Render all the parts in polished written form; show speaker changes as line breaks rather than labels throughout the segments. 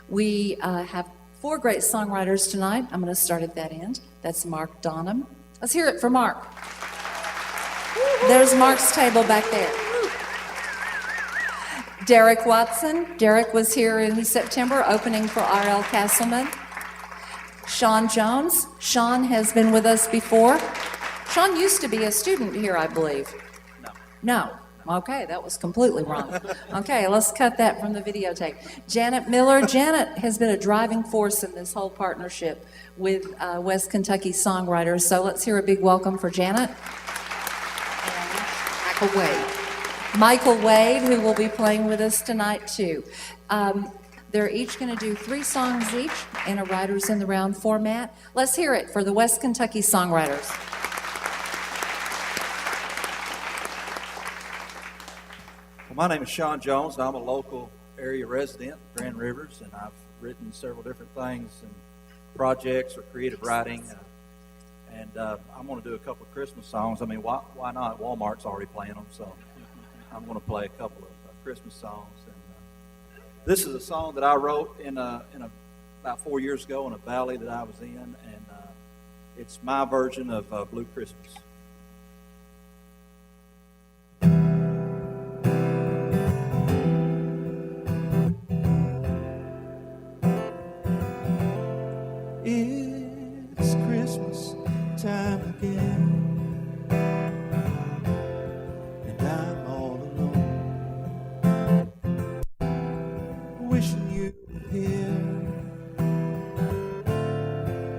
We have four great songwriters tonight. I'm going to start at that end. That's Mark Donham. Let's hear it for Mark. There's Mark's table back there. Derrick Watson. Derrick was here in September opening for R.L. Castleman. Sean Jones. Sean has been with us before. Sean used to be a student here, I believe. No. Okay, that was completely wrong. Okay, let's cut that from the videotape. Janett Miller. Janett has been a driving force in this whole partnership with West Kentucky Songwriters. So let's hear a big welcome for Janett. And Michael Wade, who will be playing with us tonight too. They're each going to do 3 songs each in a Writers in the Round format. Let's hear it for the West Kentucky Songwriters.
My name is Sean Jones. I'm a local area resident, Grand Rivers, and I've written several different things and projects or creative writing. And I'm going to do a couple of Christmas songs. I mean, why not? Walmart's already playing them, so I'm going to play a couple of Christmas songs. And this is a song that I wrote in about 4 years ago in a valley that I was in, and it's my version of Blue Christmas.
It's Christmas time again, and I'm all alone, wishing you were here,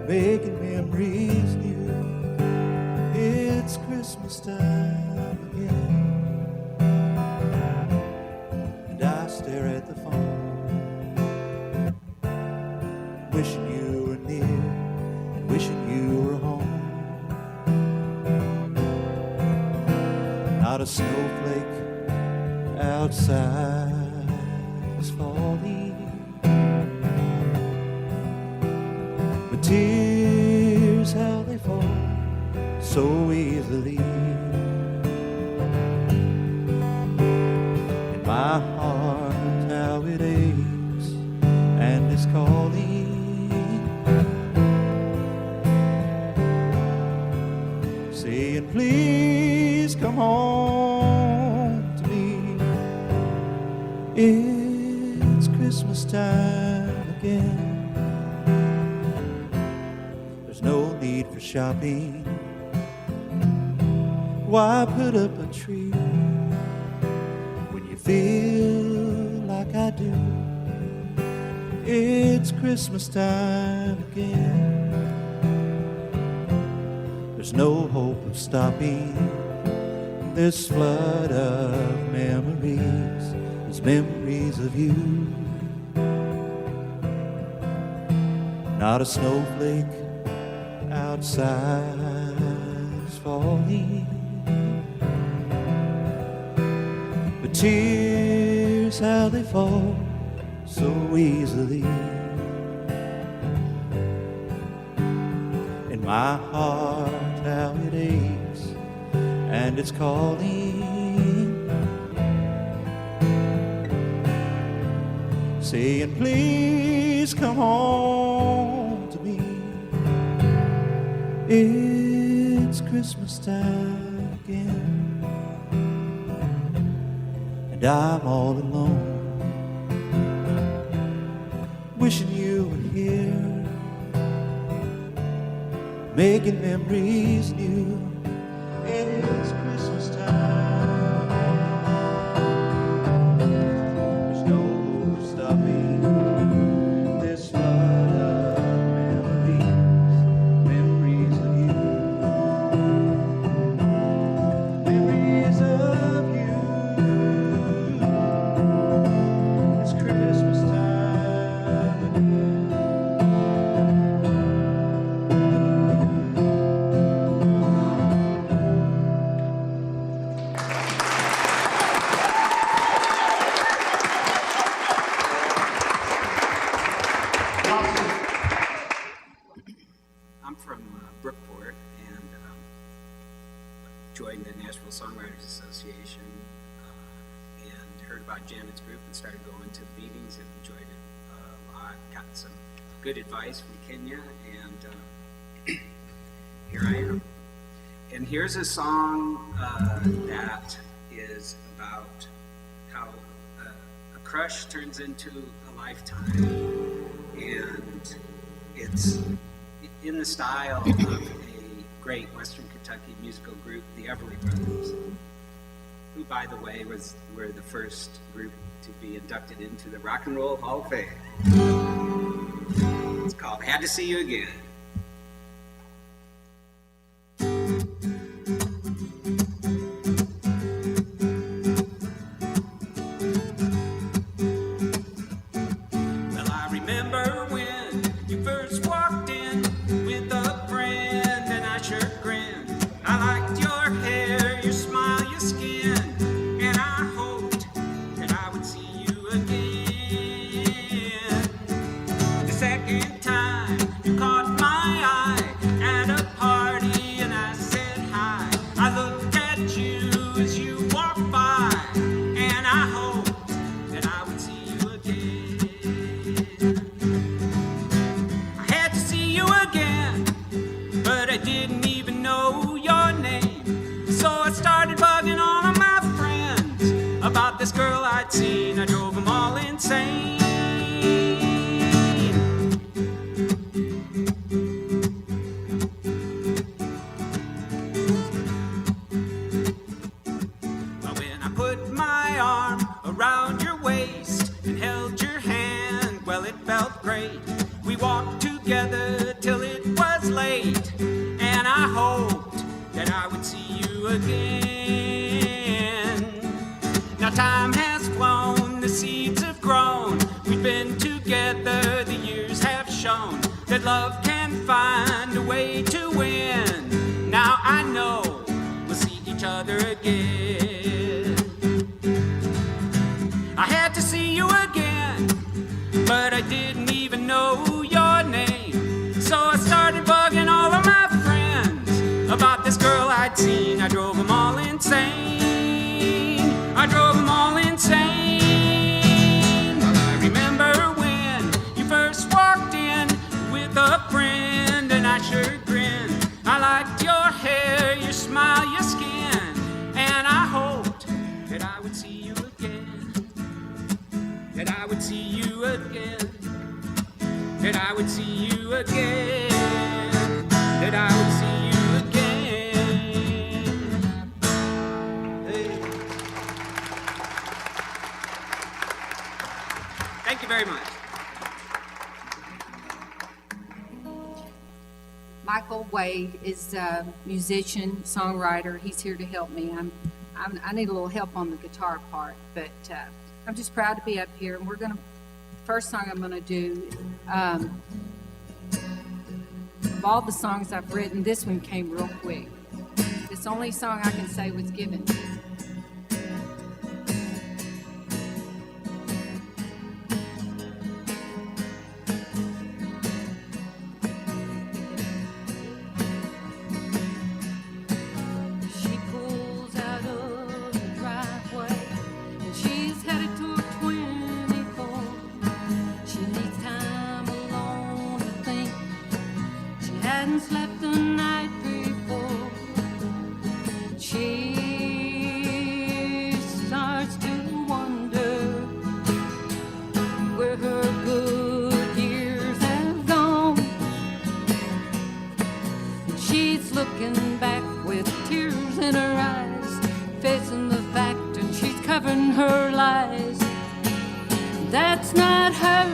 making memories new. It's Christmas time again, and I stare at the phone, wishing you were near and wishing you were home. Not a snowflake outside is falling, but tears, how they fall so easily. In my heart, how it aches and is calling. Saying, please come home to me. It's Christmas time again. There's no need for shopping. Why put up a tree when you feel like I do? It's Christmas time again. There's no hope of stopping this flood of memories, these memories of you. Not a snowflake outside is falling, but tears, how they fall so easily. In my heart, how it aches and it's calling, saying, please come home to me. It's Christmas time again, and I'm all alone, wishing you were here, making memories new. It's Christmas time. There's no stopping this flood of memories of you, memories of you. It's Christmas time again.
I'm from Brookport and joined the Nashville Songwriters Association and heard about Janett's group and started going to the meetings and enjoyed it a I've gotten some good advice from Kenya, and here I am. And here's a song that is about how a crush turns into a lifetime, and it's in the style of a great Western Kentucky musical group, the Everly Brothers, who, by the way, were the first group to be inducted into the Rock and Roll Hall of Fame. It's called Had to See You Again. Thank you very much.
Michael Wade is a musician, songwriter. He's here to help me. I need a little help on the guitar part, but I'm just proud to be up here. And first song I'm gonna do, of all the songs I've written, this one came real quick. It's the only song I can say was given to me.
Slept the night before. She her lies. That's not her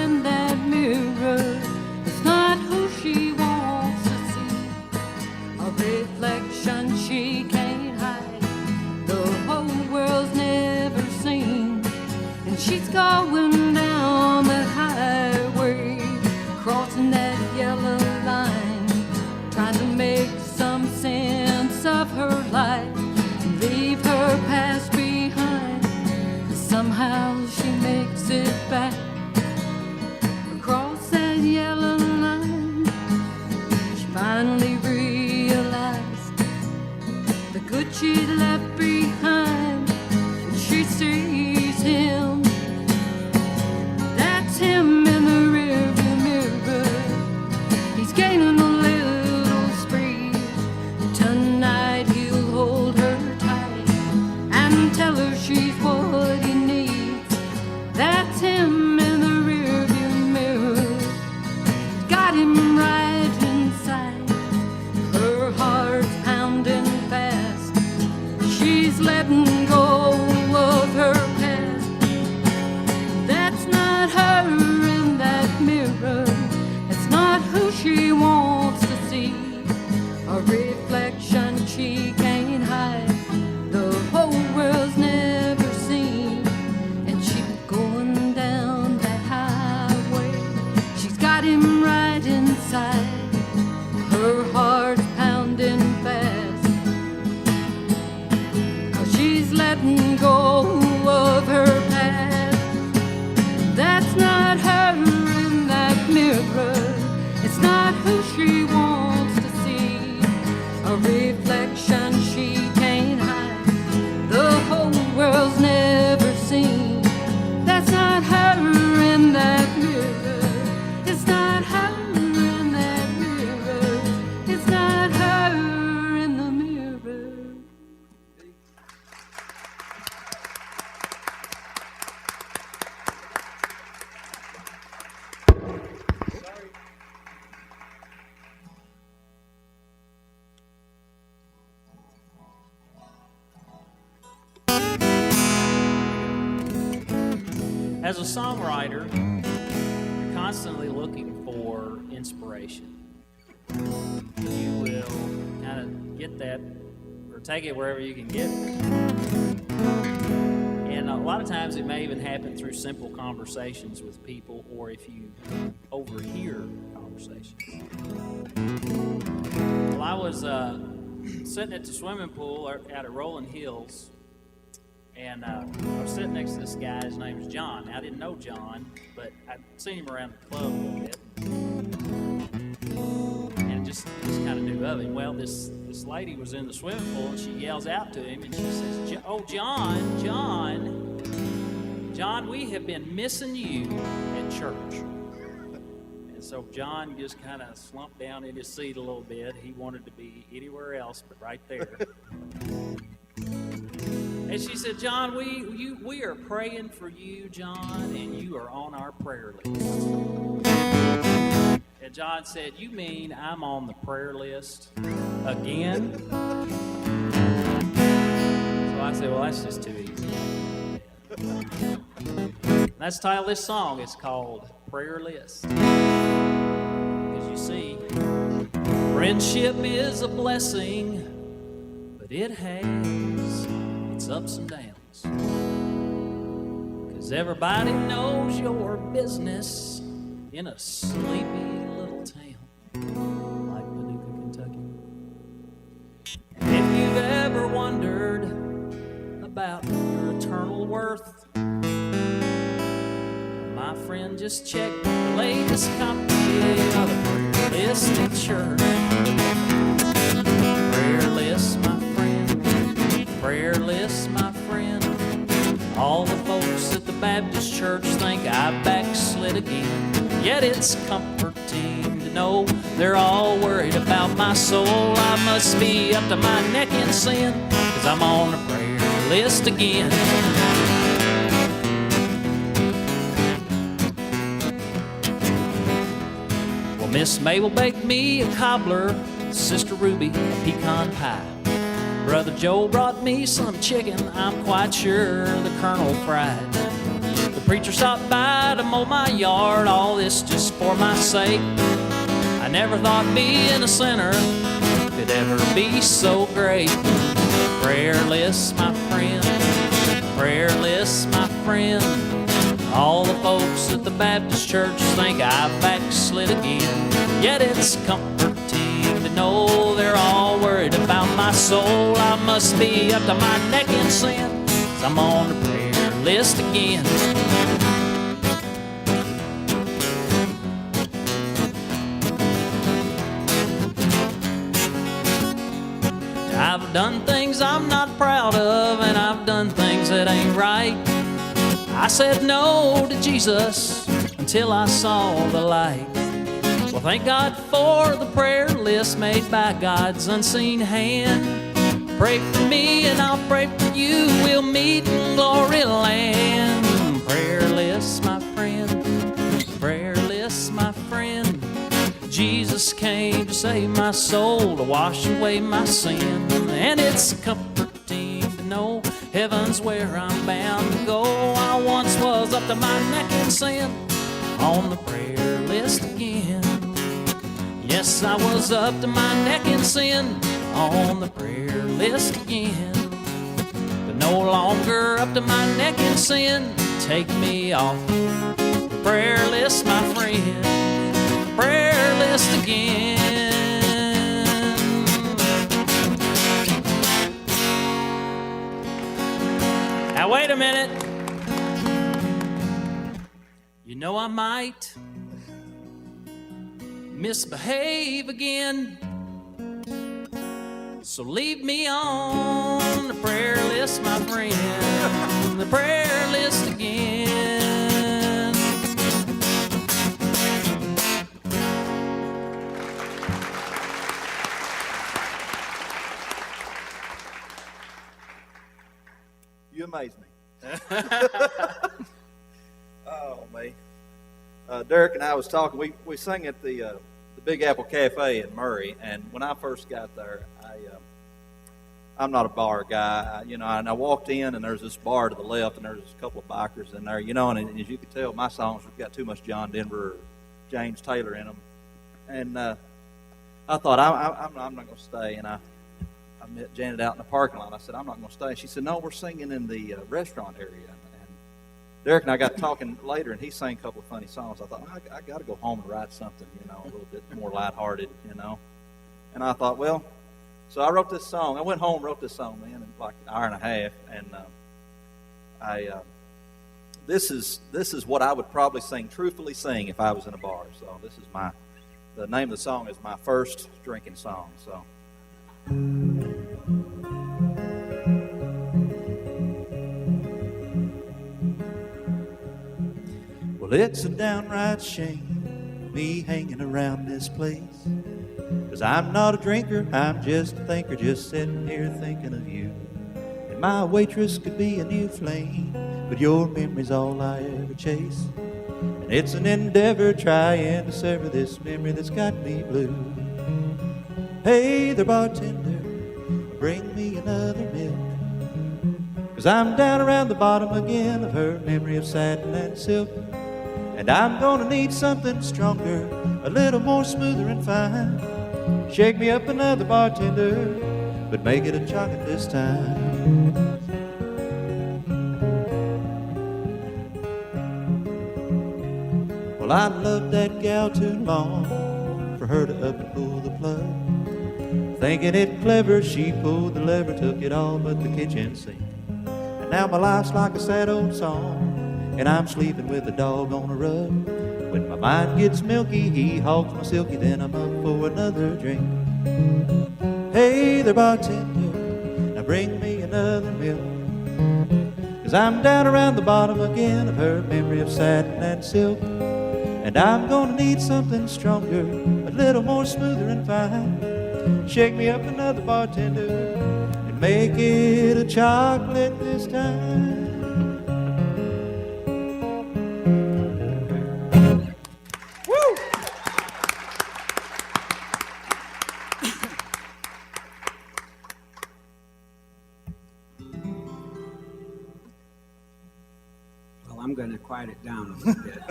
in that mirror. It's not who she wants to see. A reflection she can't hide. The whole world's never seen. And she's going down the highway, crossing that yellow line, trying to make some sense of her life and leave her past behind. Somehow she makes it back across that yellow line. She finally realized the good she left behind, and she sees him. That's him in the and tell her she's what he needs. That's him in the rearview mirror. Got him right inside. Her heart's pounding fast. She's letting go of her past. That's not her in that mirror. It's not who she wants to see. A reflection she can't hide. The whole world's never seen. And she's going down that highway. She's got him right inside. Her heart's pounding fast. 'Cause she's letting go of her past. That's not her in that mirror. It's not who she wants to see. A reflection she can't hide. The whole world's never seen. That's not her in that mirror. It's not her in that mirror. It's not her in the mirror.
As a songwriter, you're constantly looking for inspiration. You will kind of get that or take it wherever you can get it. And a lot of times it may even happen through simple conversations with people or if you overhear conversations. Well, I was sitting at the swimming pool out at Rolling Hills. And I was sitting next to this guy. His name was John. Now, I didn't know John, but I'd seen him around the club a little bit. And just kind of knew of him. Well, this lady was in the swimming pool, and she yells out to him, and she says, "Oh, John, we have been missing you at church." And so John just kind of slumped down in his seat a little bit. He wanted to be anywhere else but right there. And she said, "John, we are praying for you, John, and you are on our prayer list." And John said, "You mean I'm on the prayer list again?" So I said, "Well, that's just too easy." That's the title of this song. It's called Prayer List. Because you see, friendship is a blessing, but it has its ups and downs. 'Cause everybody knows your business in a sleepy little town like Paducah, Kentucky. And if you've ever wondered about your eternal worth, my friend, just check the latest copy of the prayer list at church. Prayer list, my friend. Prayer list, my friend. All the folks at the Baptist church think I backslid again. Yet it's comforting to know they're all worried about my soul. I must be up to my neck in sin, 'cause I'm on the prayer list again. Well, Miss Mabel baked me a cobbler, Sister Ruby a pecan pie. Brother Joe brought me some chicken, I'm quite sure the Colonel fried. The preacher stopped by to mow my yard, all this just for my sake. I never thought being a sinner could ever be so great. Prayer list, my friend. Prayer list, my friend. All the folks at the Baptist church think I've backslid again. Yet it's comforting to know they're all worried about my soul. I must be up to my neck in sin, 'cause I'm on the prayer list again. I've done things I'm not proud of, and I've done things that ain't right. I said no to Jesus until I saw the light. Well, thank God for the prayer list made by God's unseen hand. Pray for me and I'll pray for you. We'll meet in glory land. Prayerless, my friend. Prayerless, my friend. Jesus came to save my soul, to wash away my sin. And it's comforting to know heaven's where I'm bound to go. I once was up to my neck in sin, on the prayer list again. Yes, I was up to my neck in sin, on the prayer list again. But no longer up to my neck in sin. Take me off the prayer list, my friend. Prayer list again. Now wait a minute. You know I might misbehave again, so leave me on the prayer list, my friend. The prayer list again.
You amaze me. Oh, me. Derrick and I was talking. We sang at the Big Apple Cafe in Murray, and when I first got there, I'm not a bar guy, and I walked in, and there's this bar to the left, and there's a couple of bikers in there, and as you can tell, my songs have got too much John Denver or James Taylor in them, and I thought I'm not going to stay, and I met Janett out in the parking lot. I said, I'm not going to stay. She said, no, we're singing in the restaurant area. And Derrick and I got talking later, and he sang a couple of funny songs. I thought, I got to go home and write something, a little bit more lighthearted, And I thought, well, so I wrote this song. I went home, wrote this song, man, in like an hour and a half. And this is what I would probably truthfully sing if I was in a bar. So this is the name of the song is my first drinking song. So.
Well, it's a downright shame, me hanging around this place. 'Cause I'm not a drinker, I'm just a thinker, just sitting here thinking of you. And my waitress could be a new flame, but your memory's all I ever chase. And it's an endeavor trying to sever this memory that's got me blue. Hey there, bartender, bring me another milk. 'Cause I'm down around the bottom again of her memory of satin and silk. And I'm gonna need something stronger, a little more smoother and fine. Shake me up another, bartender, but make it a chocolate this time. Well, I loved that gal too long for her to up and pull the plug. Thinking it clever, she pulled the lever, took it all but the kitchen sink. And now my life's like a sad old song, and I'm sleeping with a dog on a rug. When my mind gets milky, he hogs my silky, then I'm up for another drink. Hey there, bartender, now bring me another milk. 'Cause I'm down around the bottom again of her memory of satin and silk. And I'm gonna need something stronger, a little more smoother and fine. Shake me up another, bartender, and make it a chocolate this time.
Woo!
Well, I'm going to quiet it down a little bit.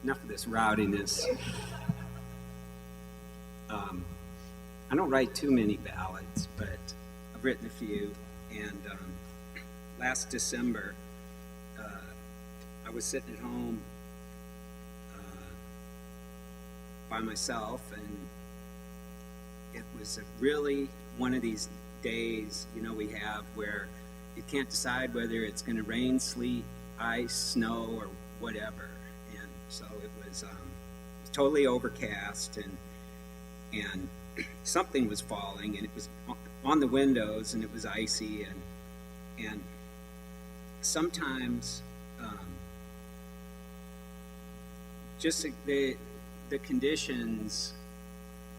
Enough of this rowdiness. I don't write too many ballads, but I've written a few. And last December, I was sitting at home by myself, and it was really one of these days, we have where you can't decide whether it's going to rain, sleet, ice, snow, or whatever. And so it was totally overcast, and something was falling, and it was on the windows, and it was icy, and sometimes just the conditions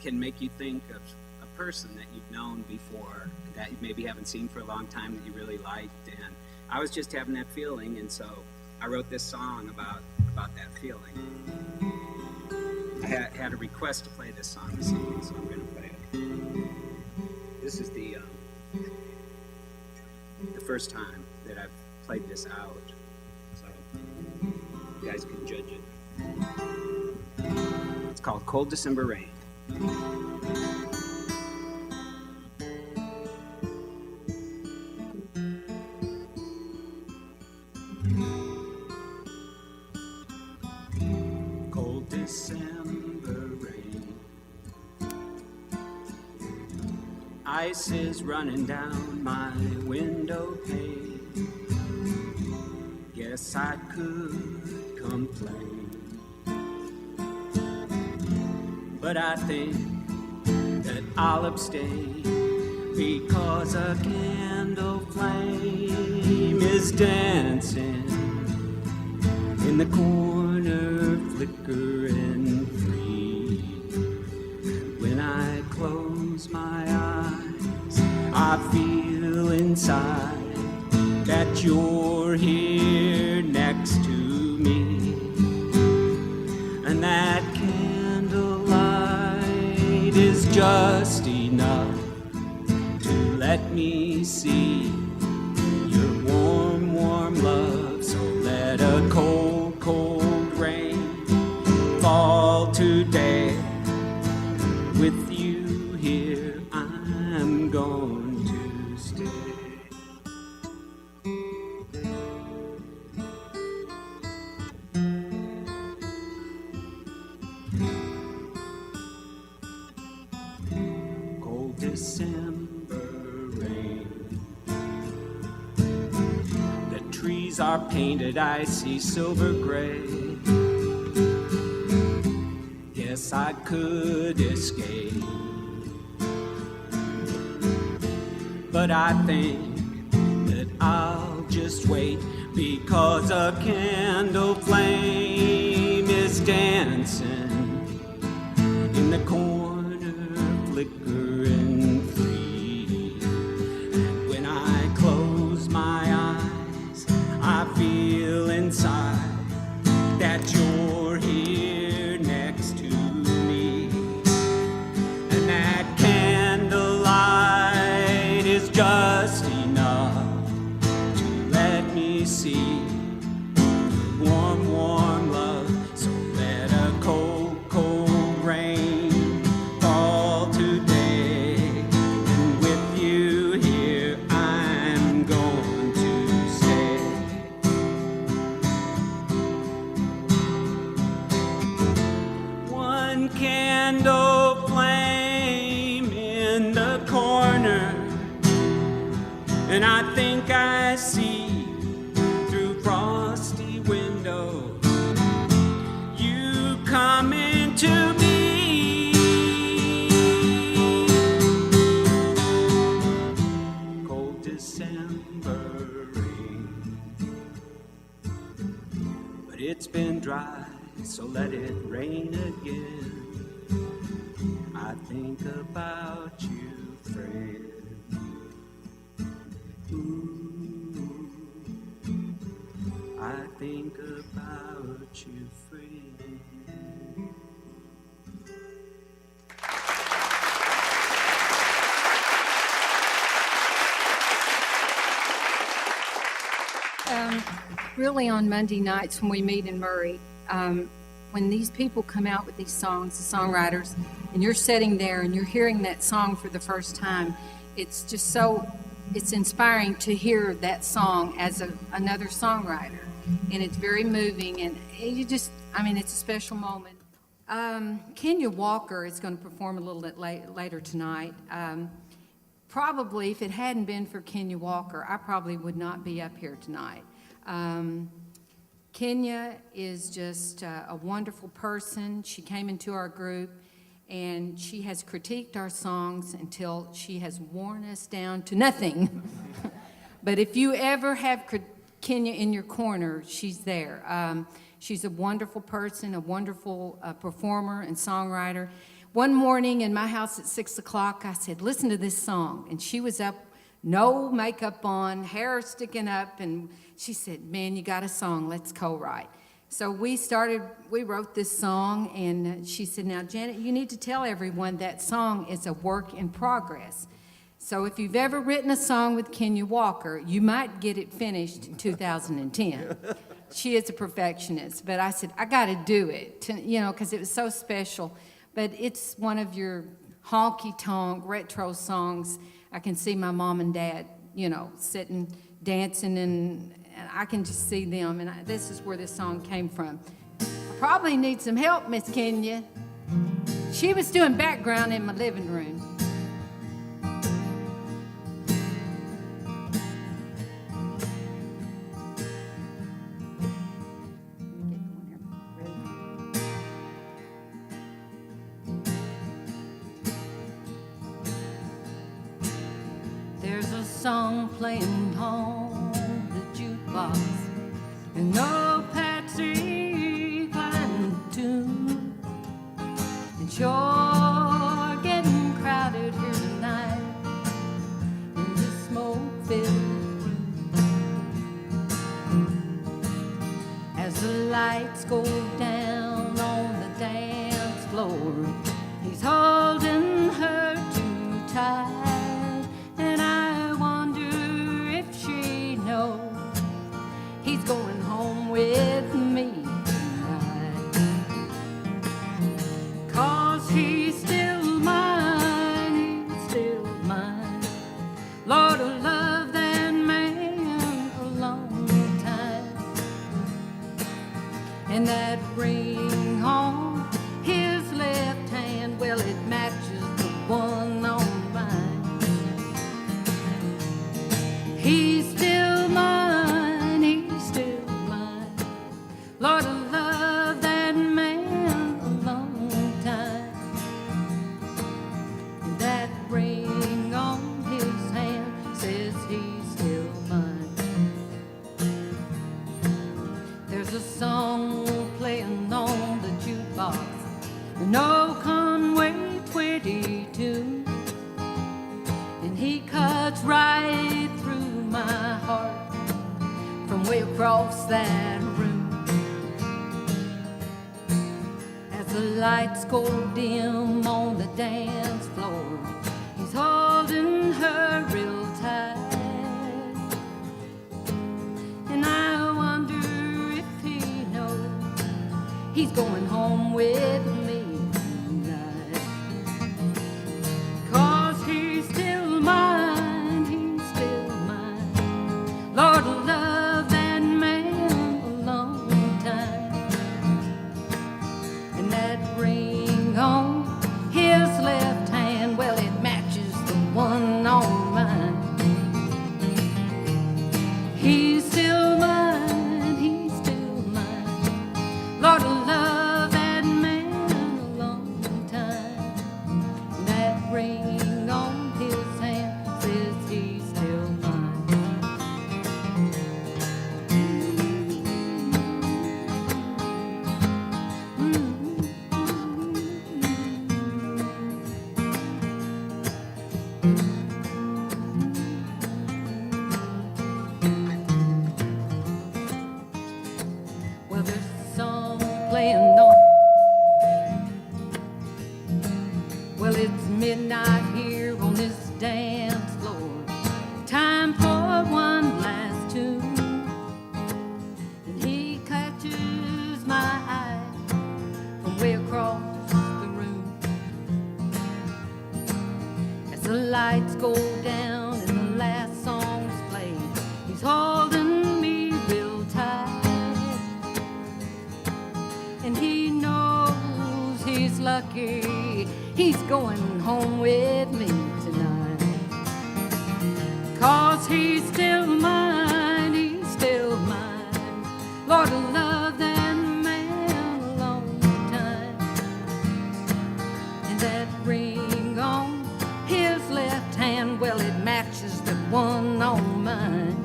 can make you think of a person that you've known before, that you maybe haven't seen for a long time, that you really liked. And I was just having that feeling, and so I wrote this song about that feeling. I had a request to play this song this evening, so I'm going to play it. This is the first time that I've played this out, so you guys can judge it. It's called Cold December Rain. Cold December rain, ice is running down my window pane. Guess I could complain, but I think that I'll abstain, because a candle flame is dancing in the corner, flickering free. When I close my eyes, I feel inside that you're here next to me, and that candlelight is just enough to let me see your warm, warm love. So let a cold, cold rain fall today. With you here, I'm going to stay. Cold December rain, the trees are painted icy silver gray. Guess I could escape, but I think that I'll just wait, because a candle flame is dancing in the corner, flickering free. And when I close my eyes, I feel inside that you're here next to me, and that candlelight is just enough to let me see warm, warm love. So let a cold, cold rain fall today, and with you here, I'm going to stay. One candle flame in the corner, and I think I see through frosty window you coming to me. Cold December rain, but it's been dry, so let it rain again. I think about you, friend. Ooh, I think about you, friend.
Really on Monday nights when we meet in Murray, when these people come out with these songs, the songwriters, and you're sitting there and you're hearing that song for the first time, it's just so, it's inspiring to hear that song as another songwriter. And it's very moving, and you just, I mean, it's a special moment. Kenya Walker is going to perform a little bit later tonight. Probably, if it hadn't been for Kenya Walker, I probably would not be up here tonight. Kenya is just a wonderful person. She came into our group, and she has critiqued our songs until she has worn us down to nothing. But if you ever have Kenya in your corner, she's there. She's a wonderful person, a wonderful performer and songwriter. one morning in my house at 6 o'clock, I said, listen to this song. And she was up, no makeup on, hair sticking up, and she said, man, you got a song, let's co-write. So we wrote this song, and she said, now, Janet, you need to tell everyone that song is a work in progress. So if you've ever written a song with Kenya Walker, you might get it finished in 2010. She is a perfectionist, but I said, I got to do it, because it was so special. But it's one of your honky-tonk retro songs. I can see my mom and dad, sitting, dancing, and I can just see them. And this is where this song came from. I probably need some help, Miss Kenya. She was doing background in my living room.
There's a song playing on the jukebox, and no Patsy Cline tune. And sure getting crowded here tonight in this smoke-filled room. As the lights go down on the dance floor, he's holding her too tight. He's going home with me tonight, 'cause he's still mine, he's still mine. Lord, I love that man a long time. And that ring on his left hand, well, it matches the one on mine. He's still mine. Lord, I love that man a long time. And that ring on his hand says he's still mine. There's a song playing on the jukebox, no Conway 22, and he cuts right through my heart from way across that room. The lights go dim on the dance floor, he's holding her real tight. And I wonder if he knows he's going home with me tonight, 'cause he's still mine, he's still mine. Lord, I love that man a long time. And that ring on his left hand, well, it matches the one on mine. He's still mine, he's still mine. Lord, I love that man a long time. And that ring on his hand says he's still mine. Well, there's a song playing on. Well, it's midnight here on this dance floor. Time for one last tune. And he catches my eye from way across the room. As the lights go down and the last song's played, he's holding me real tight. And he knows he's lucky, he's going home with me tonight, 'cause he's still mine, he's still mine. Lord, I love that man a long time. And that ring on his left hand, well, it matches the one on mine.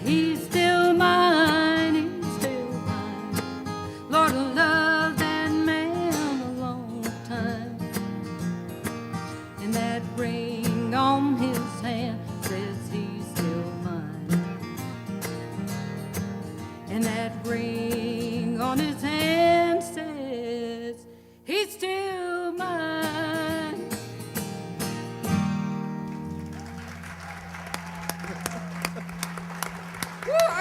He's still mine, he's still mine. Lord, I love that man a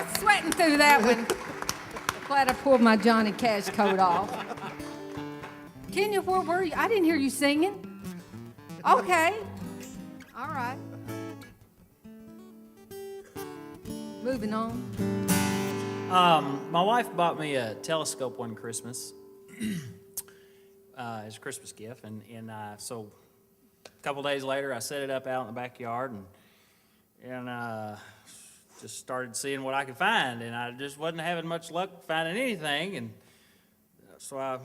was sweating through that one. Glad I pulled my Johnny Cash coat off. Kenya, where were you? I didn't hear you singing. Okay. All right. Moving on.
My wife bought me a telescope one Christmas as a Christmas gift, and so a couple days later, I set it up out in the backyard and just started seeing what I could find, and I just wasn't having much luck finding anything, and so I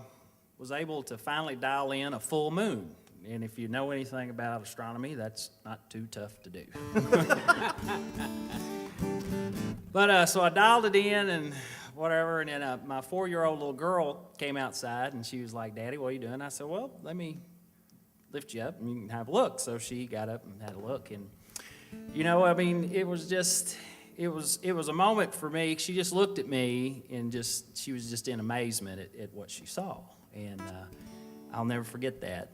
was able to finally dial in a full moon. And if you know anything about astronomy, that's not too tough to do. But so I dialed it in and whatever, and then my 4-year-old little girl came outside, and she was like, "Daddy, what are you doing?" I said, "Well, let me lift you up and you can have a look." So she got up and had a look, and I mean, it was a moment for me. She just looked at me and she was just in amazement at what she saw, and I'll never forget that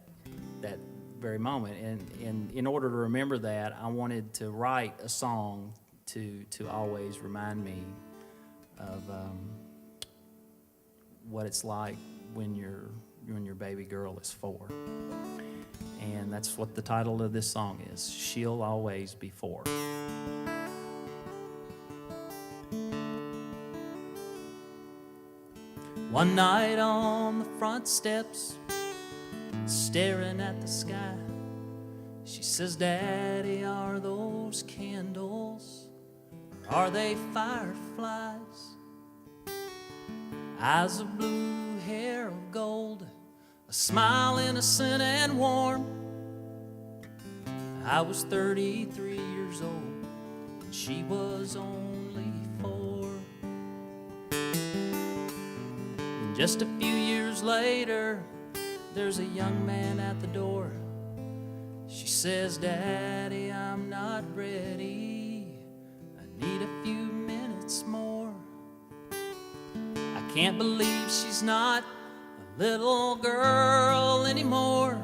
very moment. And in order to remember that, I wanted to write a song to always remind me of what it's like when your baby girl is 4. And that's what the title of this song is, She'll Always Be 4. One night on the front steps, staring at the sky, she says, "Daddy, are those candles, or are they fireflies? Eyes of blue, hair of gold, a smile innocent and warm." I was 33 years old, and she was only 4. And just a few years later, there's a young man at the door. She says, "Daddy, I'm not ready. I need a few minutes more." I can't believe she's not a little girl anymore.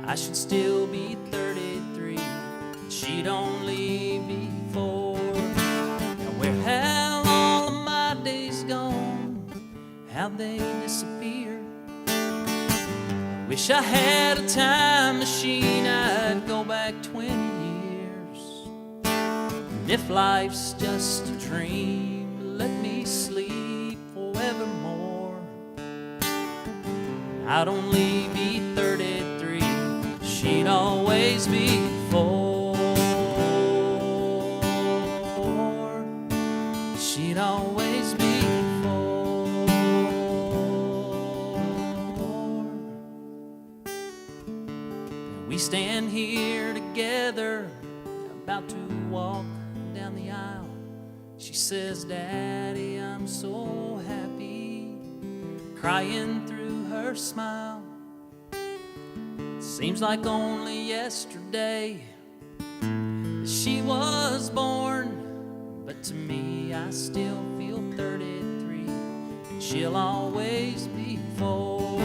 I should still be 33, and she'd only be 4. Now where have all of my days gone? How'd they disappear? I wish I had a time machine, I'd go back 20 years. And if life's just a dream, let me sleep forevermore. I'd only be 33, she'd always be 4. She'd always be 4. And we stand here together, about to walk down the aisle. She says, "Daddy, I'm so happy," crying through her smile. Seems like only yesterday that she was born, but to me I still feel 33, and she'll always be 4.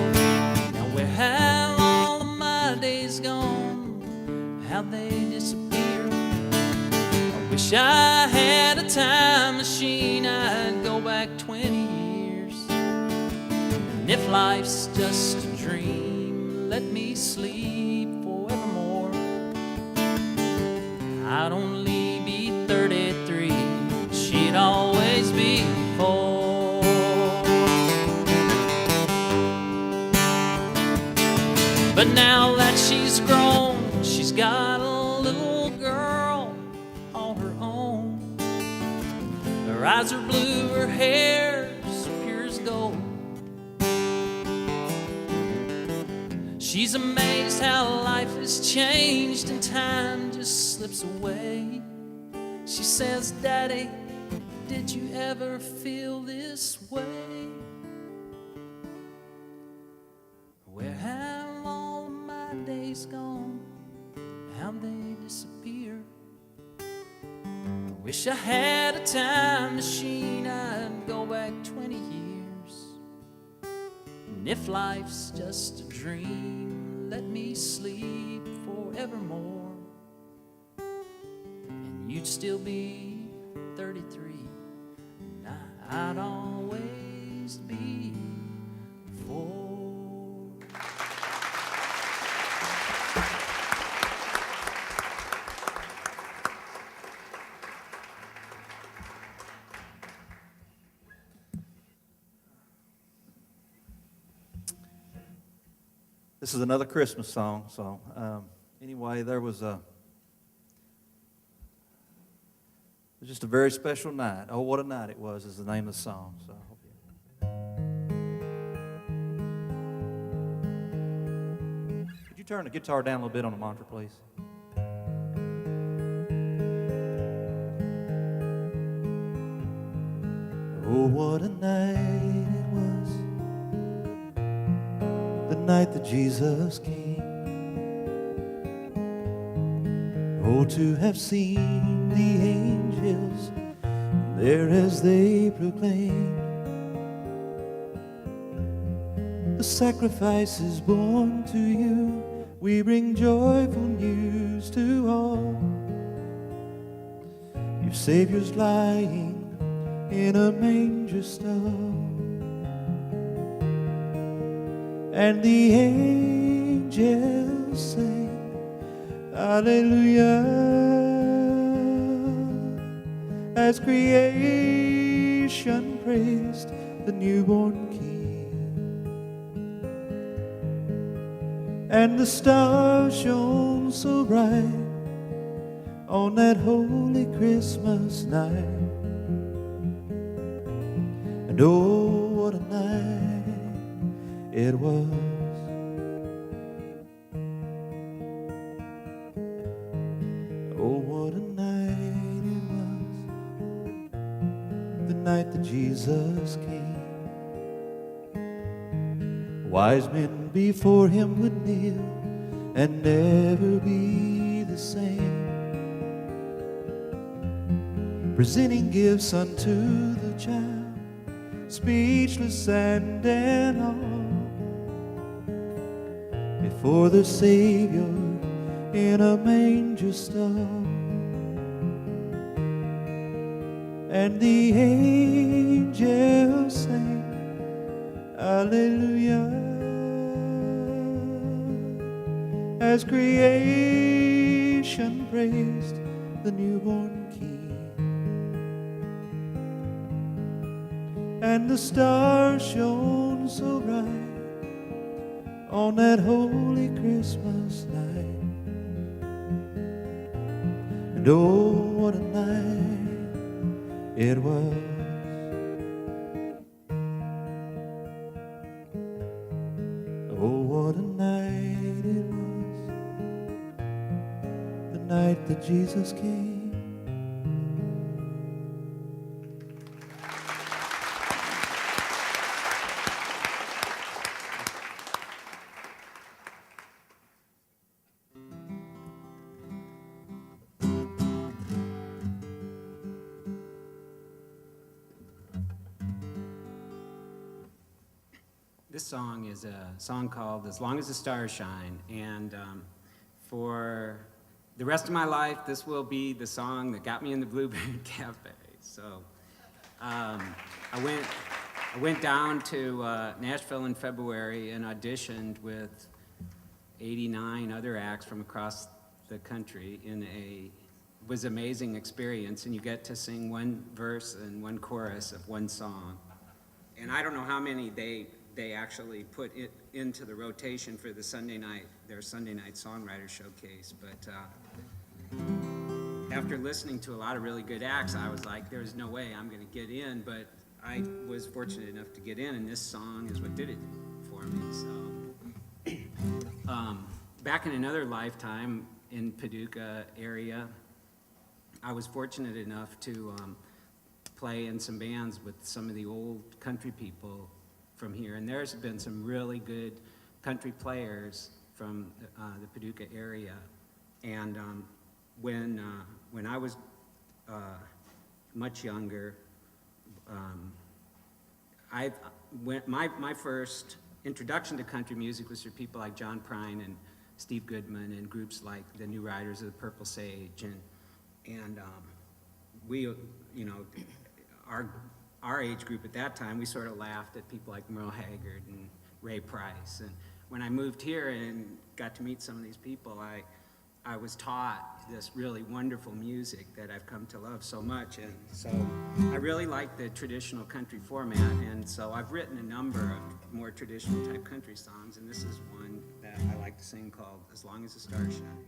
Now where have all of my days gone? How'd they disappear? I wish I had a time machine, I'd go back 20 years. And if life's just a dream, let me sleep forevermore. I'd only be 33, she'd always be 4. But now that she's grown, she's got a little girl all her own. Her eyes are blue, her hair's pure as gold. She's amazed how life has changed and time just slips away. She says, "Daddy, did you ever feel this way? Where have all of my days gone? How'd they disappear? I wish I had a time machine, I'd go back 20 years. And if life's just a dream, let me sleep forevermore. And you'd still be I'd always be for.
This is another Christmas song. So anyway, it was just a very special night. Oh, what a night it was is the name of the song. So I hope Could you turn the guitar down a little bit on the monitor, please?
Oh, what a night it was, the night that Jesus came. Oh, to have seen the angels there as they proclaimed the sacrifice is born to you. We bring joyful news to all. Your Savior's lying in a manger stall, and the angels sing hallelujah as creation praised the newborn King. And the stars shone so bright on that holy Christmas night. And oh, what a night it was. Oh, what a night it was, the night that Jesus came. Wise men before him would kneel and never be the same, presenting gifts unto the child, speechless and in awe, before the Savior in a manger stall. And the angels sang hallelujah as creation praised the newborn King. And the stars shone so bright on that holy Christmas night. And oh, what a night it was. Oh, what a night it was, the night that Jesus came.
This song is a song called As Long as the Stars Shine, and for the rest of my life, this will be the song that got me in the Bluebird Cafe. So I went down to Nashville in February and auditioned with 89 other acts from across the country was an amazing experience, and you get to sing one verse and one chorus of one song. And I don't know how many they actually put it into the rotation for their Sunday night Songwriters showcase, but after listening to a lot of really good acts, I was like, there's no way I'm going to get in, but I was fortunate enough to get in, and this song is what did it for me. So back in another lifetime in Paducah area, I was fortunate enough to play in some bands with some of the old country people from here, and there's been some really good country players from the Paducah area. And when I was much younger, my first introduction to country music was through people like John Prine and Steve Goodman and groups like the New Riders of the Purple Sage, and we, our our age group at that time, we sort of laughed at people like Merle Haggard and Ray Price. And when I moved here and got to meet some of these people, I was taught this really wonderful music that I've come to love so much. And so I really like the traditional country format. And so I've written a number of more traditional type country songs, and this is one that I like to sing called As Long as the Stars Shine.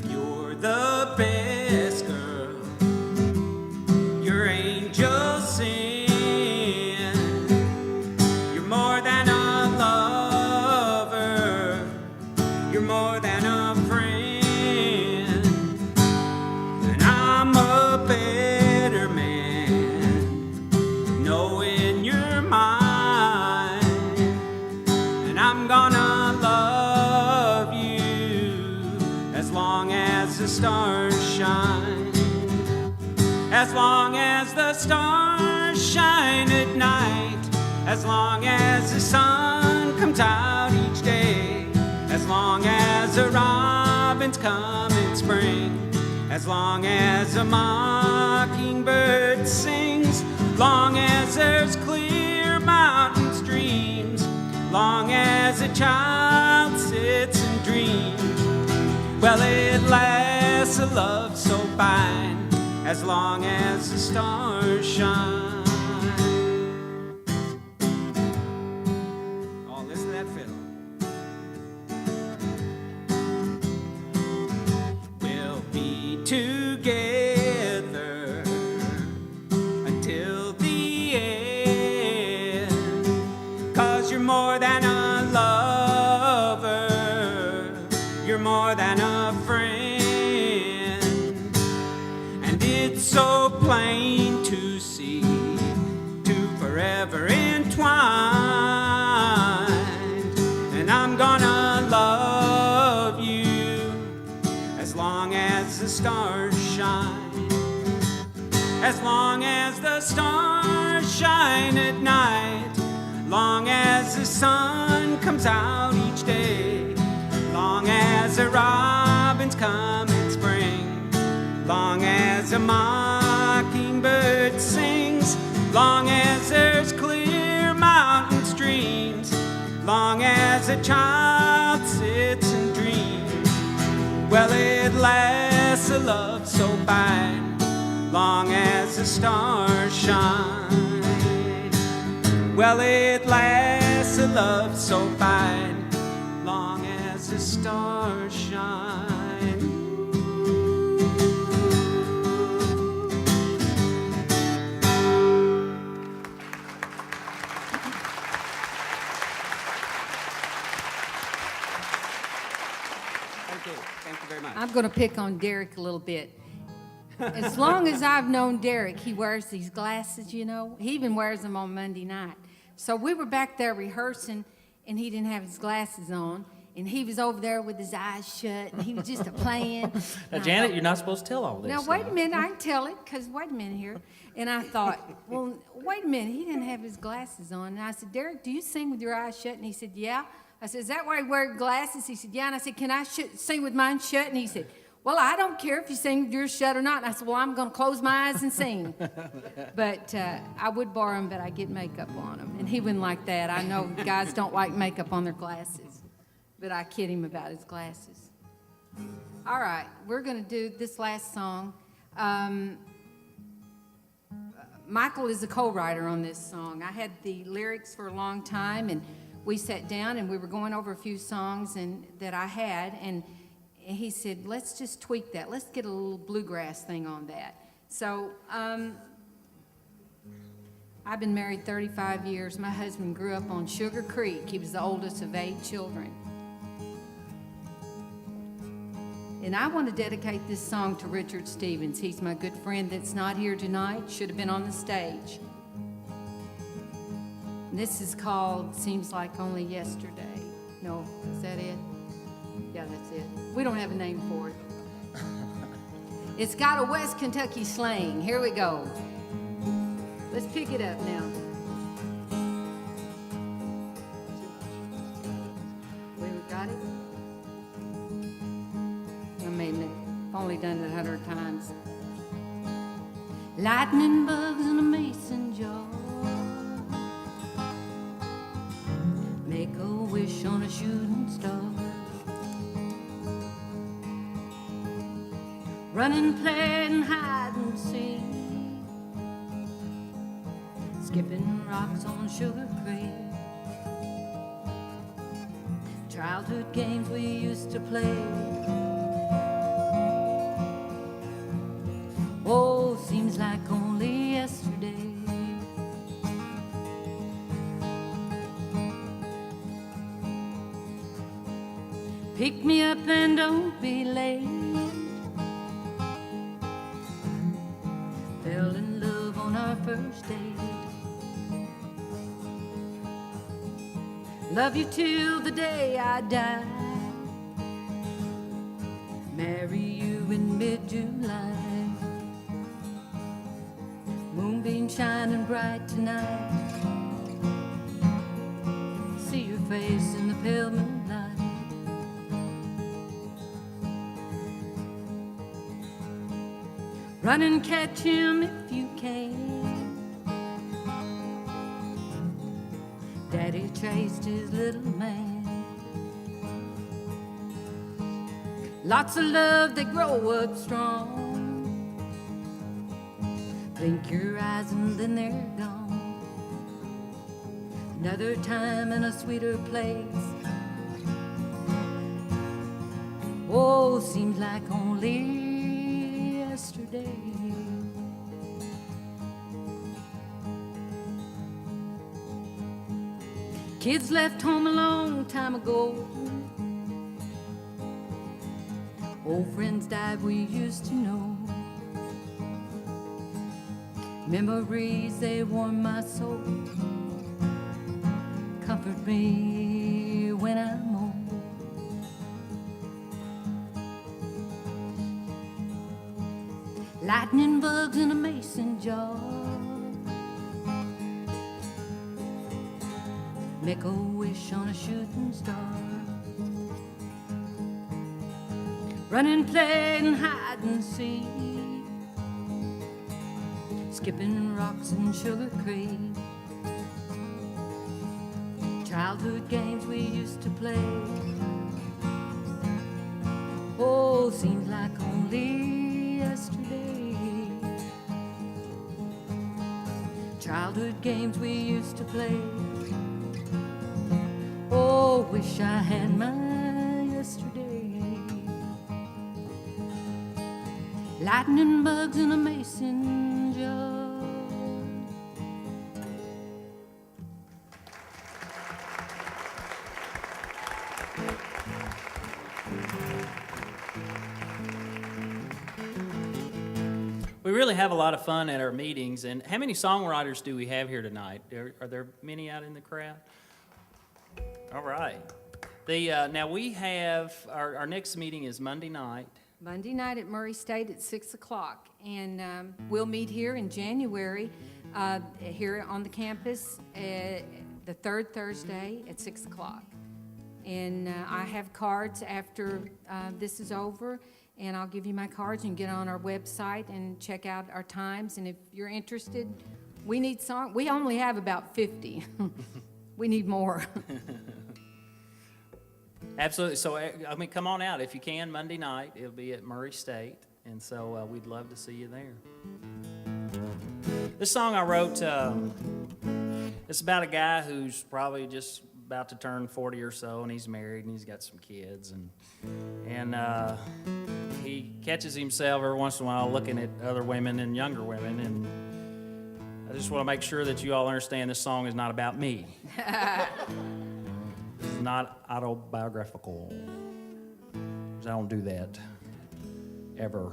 You're the best girl, your angels sing. You're more than a lover, you're more than a friend. And I'm a better man knowing you're mine. And I'm gonna love you as long as the stars shine. As long as the stars shine at night. As long as the sun comes out each day. As long as the robins come in spring. As long as a mockingbird sings. Long as there's clear mountain streams. Long as a child sits and dreams. Well, it lasts a love so fine. As long as the stars shine. Oh, listen to that fiddle. We'll be together until the end. 'Cause you're more than a lover, you're more than a friend. And it's so plain to see, two forever entwined. And I'm gonna love you as long as the stars shine. As long as the stars shine at night. Long as the sun comes out each day. Long as the robins come in spring. Long as a mockingbird sings. Long as there's clear mountain streams. Long as a child sits and dreams. Well, it lasts a love so fine. Long as the stars shine. Well, it lasts a love so fine. Long as the stars shine. Thank you very much.
I'm going to pick on Derrick a little bit. As long as I've known Derrick, he wears these glasses, you know. He even wears them on Monday night. So we were back there rehearsing, and he didn't have his glasses on, and he was over there with his eyes shut, and he was just playing.
Now, Janet, you're not supposed to tell all this.
Now, wait a minute, I can tell it, because wait a minute here. And I thought, well, wait a minute, he didn't have his glasses on. And I said, Derrick, do you sing with your eyes shut? And he said, yeah. I said, is that why you wear glasses? He said, yeah. And I said, can I sing with mine shut? And he said, well, I don't care if you sing with yours shut or not. And I said, well, I'm going to close my eyes and sing. But I would borrow them, but I get makeup on them. And he wouldn't like that. I know guys don't like makeup on their glasses. But I kid him about his glasses. All right, we're going to do this last song. Michael is a co-writer on this song. I had the lyrics for a long time, and we sat down and we were going over a few songs that I had, and he said, let's just tweak that. Let's get a little bluegrass thing on that. So I've been married 35 years. My husband grew up on Sugar Creek. He was the oldest of 8 children. And I want to dedicate this song to Richard Stevens. He's my good friend that's not here tonight. Should have been on the stage. This is called Seems Like Only Yesterday. No, is that it? Yeah, that's it. We don't have a name for it. It's got a West Kentucky slang. Here we go. Let's pick it up now. We got it?
only done it 100 times. Lightning bugs in a mason jar. Make a wish on a shooting star. Run and play and hide and seek. Skipping rocks on Sugar Creek. Childhood games we used to play. Oh, seems like only yesterday. Pick me up and don't be late. Fell in love on our first date. Love you till the day I die. Marry you in mid-July. Moonbeam shining bright tonight. See your face in the pale moonlight. Run and catch him if you can. Daddy chased his little man. Lots of love, they grow up strong. Blink your eyes and then they're gone. Another time in a sweeter place. Oh, seems like only yesterday. Kids left home a long time ago. Old friends died we used to know. Memories, they warm my soul. Comfort me when I'm old. Lightning bugs in a mason jar. Make a wish on a shooting star. Run and play and hide and seek. Skipping rocks in Sugar Creek. Childhood games we used to play. Oh, seems like only yesterday. Childhood games we used to play. Oh, wish I had my yesterday. Lightning bugs in a mason jar.
We really have a lot of fun at our meetings. And how many songwriters do we have here tonight? Are there many out in the crowd? All right. Now we have, our next meeting is Monday night.
Monday night at Murray State at 6 o'clock. And we'll meet here in January, here on the campus, the third Thursday at 6 o'clock. And I have cards after this is over, and I'll give you my cards and get on our website and check out our times. And if you're interested, we need we only have about 50. We need more.
Absolutely. So, I mean, come on out if you can Monday night. It'll be at Murray State, and so we'd love to see you there. This song I wrote, it's about a guy who's probably just about to turn 40 or so, and he's married, and he's got some kids, and he catches himself every once in a while looking at other women and younger women, and I just want to make sure that you all understand this song is not about me. It's not autobiographical, because I don't do that, ever.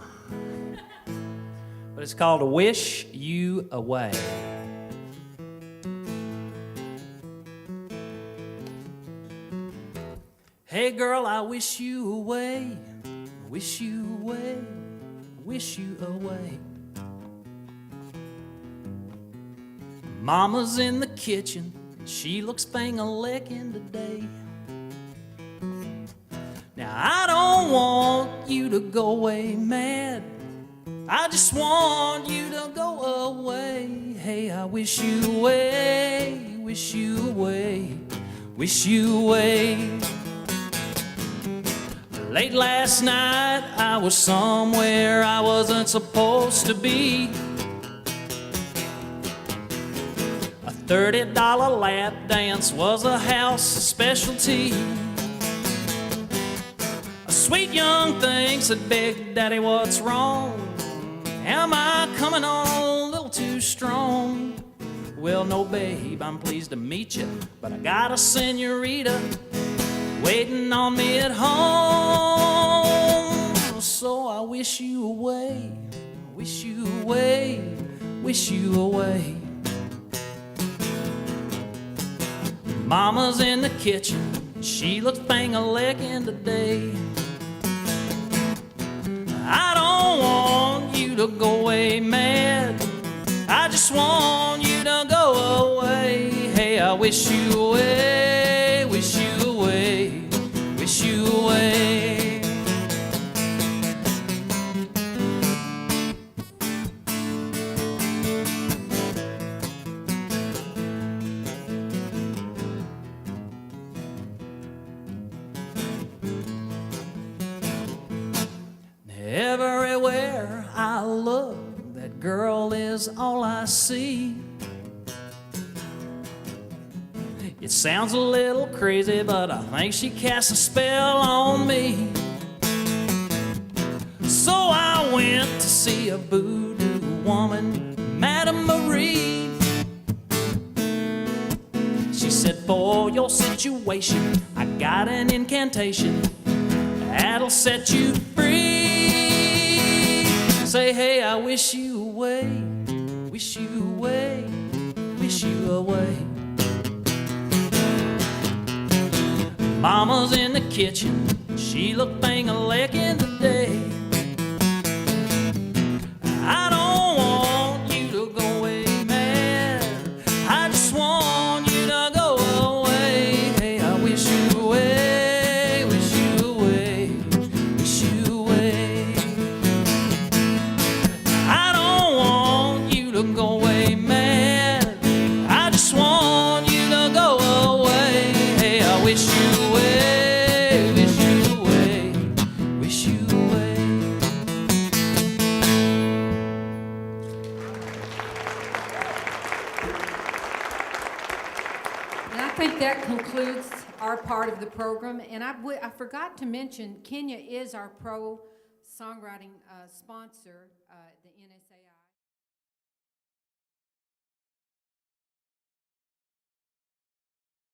But it's called Wish You Away. Hey girl, I wish you away, wish you away, wish you away. Mama's in the kitchen, she looks bang-a-lickin' today. Now Now I don't want you to go away mad. I just want you to go away. Hey, I wish you away, wish you away, wish you away. Late last night, I was somewhere I wasn't supposed to be. A $30 lap dance was a house specialty. A sweet young thing said, "Big Daddy, what's wrong? Am I coming on a little too strong?" "Well, no, babe, I'm pleased to meet you, but I got a senorita waiting on me at home. So I wish you away, wish you away, wish you away." Mama's in the kitchen, she looks bang-a-lickin' today. I don't want you to go away mad. I just want you to go away. Hey, I wish you away, wish you away, wish you away. Everywhere I look, that girl is all I see. It sounds a little crazy, but I think she casts a spell on me. So I went to see a voodoo woman, Madame Marie. She said, "For your situation, I got an incantation that'll set you free." Say, "Hey, I wish you away, wish you away, wish you away." Mama's in the kitchen, she looked bang-a-lickin' today. I don't want you to go away mad. I just want you to go away. Hey, I wish you away, wish you away, wish you away. I don't want you to go away mad. I just want you to go away. Hey, I wish you away, wish you away, wish you away.
And I think that concludes our part of the program. And I forgot to mention, Kenya is our pro songwriting sponsor, the NSA.